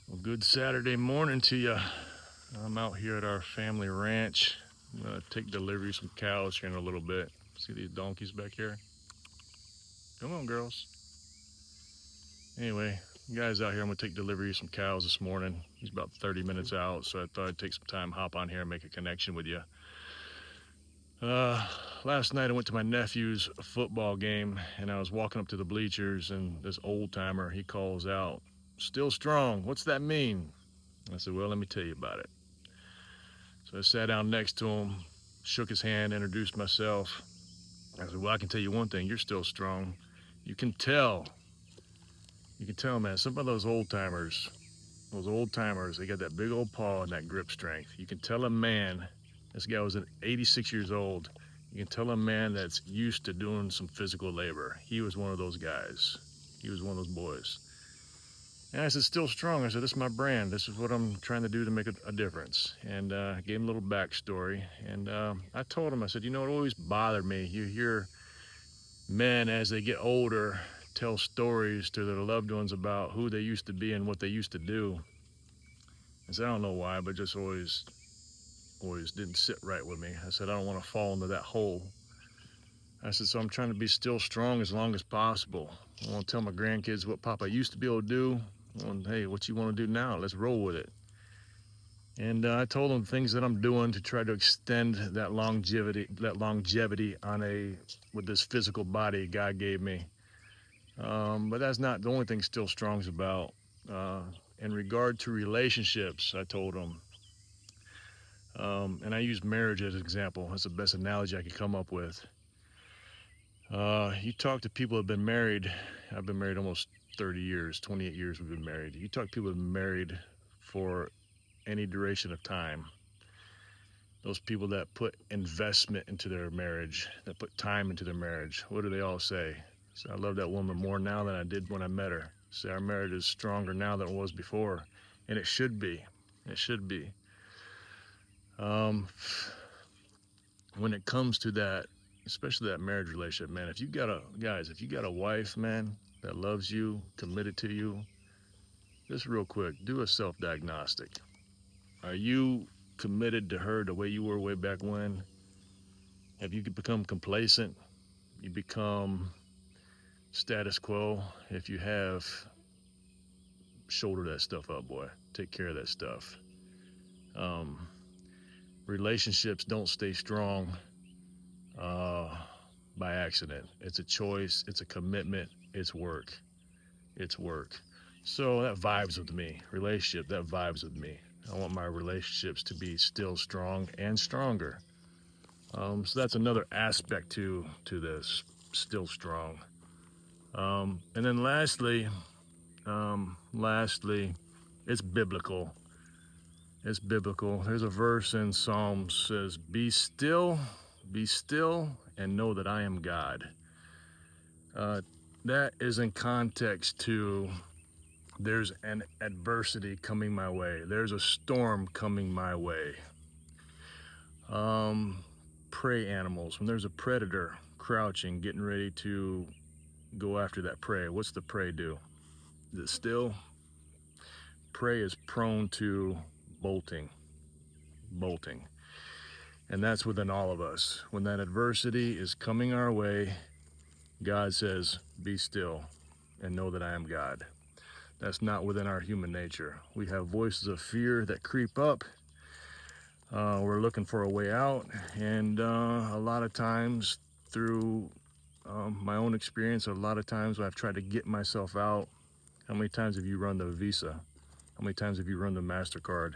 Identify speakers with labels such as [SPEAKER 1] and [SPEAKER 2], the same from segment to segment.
[SPEAKER 1] Well, good Saturday morning to you. I'm out here at our family ranch. I'm gonna take delivery of some cows here in a little bit. See these donkeys back here? Come on, girls. Anyway, guys out here, I'm gonna take delivery of some cows this morning. He's about 30 minutes out, so I thought I'd take some time, hop on here and make a connection with you. Last night I went to my nephew's football game, and I was walking up to the bleachers, and this old timer, he calls out, "Still strong, what's that mean?" I said, "Well, let me tell you about it." So I sat down next to him, shook his hand, introduced myself. I said, "Well, I can tell you one thing, you're still strong. You can tell, man, some of those old timers, they got that big old paw and that grip strength. You can tell a man, this guy was 86 years old, you can tell a man that's used to doing some physical labor. He was one of those guys. He was one of those boys." And I said, "Still strong." I said, "This is my brand. This is what I'm trying to do to make a difference." And I gave him a little backstory. And I told him, I said, "You know, it always bothered me. You hear men as they get older tell stories to their loved ones about who they used to be and what they used to do." I said, "I don't know why, but just always didn't sit right with me." I said, "I don't want to fall into that hole." I said, "So I'm trying to be still strong as long as possible. I want to tell my grandkids what Papa used to be able to do. And hey, what you want to do now? Let's roll with it." And I told them things that I'm doing to try to extend that longevity with this physical body God gave me. But that's not the only thing Still Strong's about. In regard to relationships, I told them, and I use marriage as an example. That's the best analogy I could come up with. You talk to people who have been married. I've been married almost 30 years, 28 years we've been married. You talk to people who have been married for any duration of time. Those people that put investment into their marriage, that put time into their marriage, what do they all say? So, "I love that woman more now than I did when I met her." Say, "Our marriage is stronger now than it was before." And it should be. It should be. When it comes to that, especially that marriage relationship, man, if you got a wife, man, that loves you, committed to you, just real quick, do a self-diagnostic. Are you committed to her the way you were way back when? Have you become complacent? You become status quo? If you have, shoulder that stuff up, boy. Take care of that stuff. Relationships don't stay strong by accident. It's a choice. It's a commitment. It's work. It's work. So that vibes with me. Relationship, that vibes with me. I want my relationships to be still strong and stronger. So that's another aspect to this, still strong. And then lastly, it's biblical. It's biblical. There's a verse in Psalms says, be still, and know that I am God." That is in context to there's an adversity coming my way. There's a storm coming my way. Prey animals, when there's a predator crouching, getting ready to go after that prey, what's the prey do? Is it still? Prey is prone to bolting. And that's within all of us. When that adversity is coming our way, God says, be still and know that I am God. That's not within our human nature. We have voices of fear that creep up. We're looking for a way out. And a lot of times through my own experience, a lot of times when I've tried to get myself out, how many times have you run the Visa? How many times have you run the MasterCard?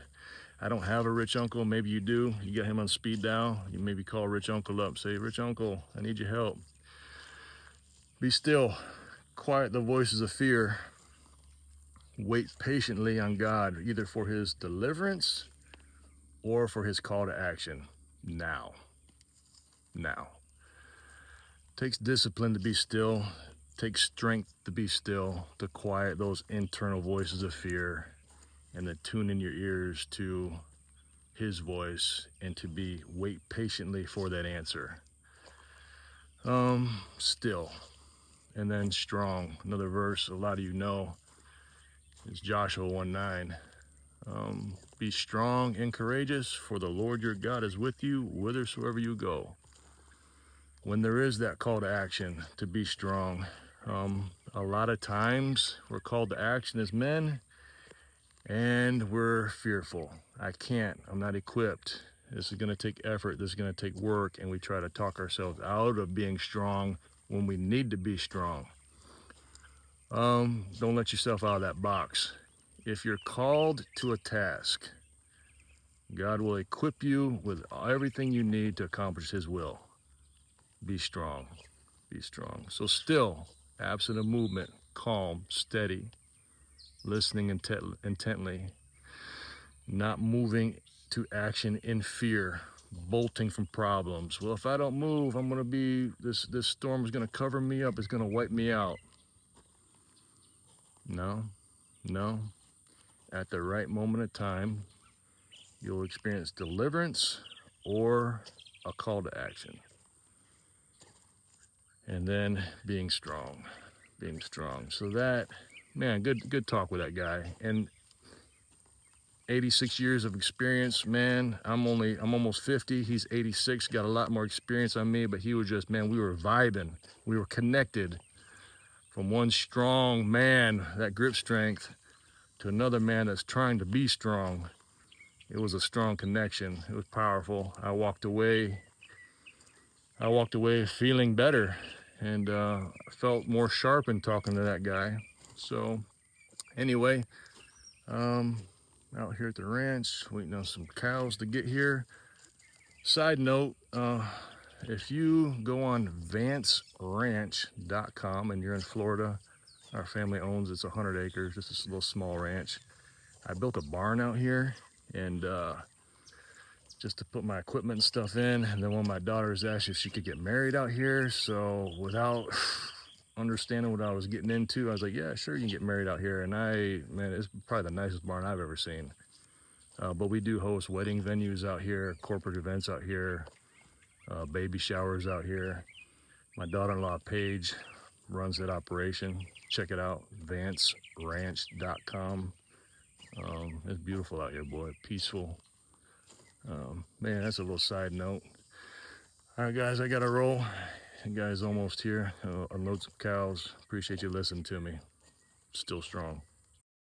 [SPEAKER 1] I don't have a rich uncle. Maybe you do. You got him on speed dial. You maybe call rich uncle up. Say, "Rich uncle, I need your help." Be still. Quiet the voices of fear. Wait patiently on God, either for his deliverance or for his call to action. Now. Takes discipline to be still. Takes strength to be still, to quiet those internal voices of fear, and to tune in your ears to his voice, and to wait patiently for that answer. Still. And then strong. Another verse a lot of you know. It's Joshua 1:9. Be strong and courageous, for the Lord your God is with you whithersoever you go. When there is that call to action to be strong, a lot of times we're called to action as men and we're fearful. I'm not equipped. This is going to take effort, this is going to take work, and we try to talk ourselves out of being strong when we need to be strong. Don't let yourself out of that box. If you're called to a task, God will equip you with everything you need to accomplish His will. Be strong. Be strong. So still, absent of movement, calm, steady, listening intently, not moving to action in fear, bolting from problems. Well, if I don't move, I'm going to be, this storm is going to cover me up. It's going to wipe me out. No, no. At the right moment of time, you'll experience deliverance or a call to action. And then being strong. So that, man, good talk with that guy. And 86 years of experience, man. I'm almost 50. He's 86, got a lot more experience on me, but he was just, man, we were vibing. We were connected from one strong man, that grip strength, to another man that's trying to be strong. It was a strong connection. It was powerful. I walked away feeling better, and felt more sharp in talking to that guy. So anyway, out here at the ranch, waiting on some cows to get here. Side note, if you go on vanceranch.com and you're in Florida, our family owns, it's 100 acres, just a little small ranch. I built a barn out here, and just to put my equipment and stuff in. And then one of my daughters asked if she could get married out here. So without understanding what I was getting into, I was like, yeah, sure, you can get married out here. And man, it's probably the nicest barn I've ever seen. But we do host wedding venues out here, corporate events out here, baby showers out here. My daughter-in-law, Paige, runs that operation. Check it out, vanceranch.com. It's beautiful out here, boy, peaceful. Man, that's a little side note. All right, guys, I got to roll. You guys almost here. Unload some cows. Appreciate you listening to me. Still strong.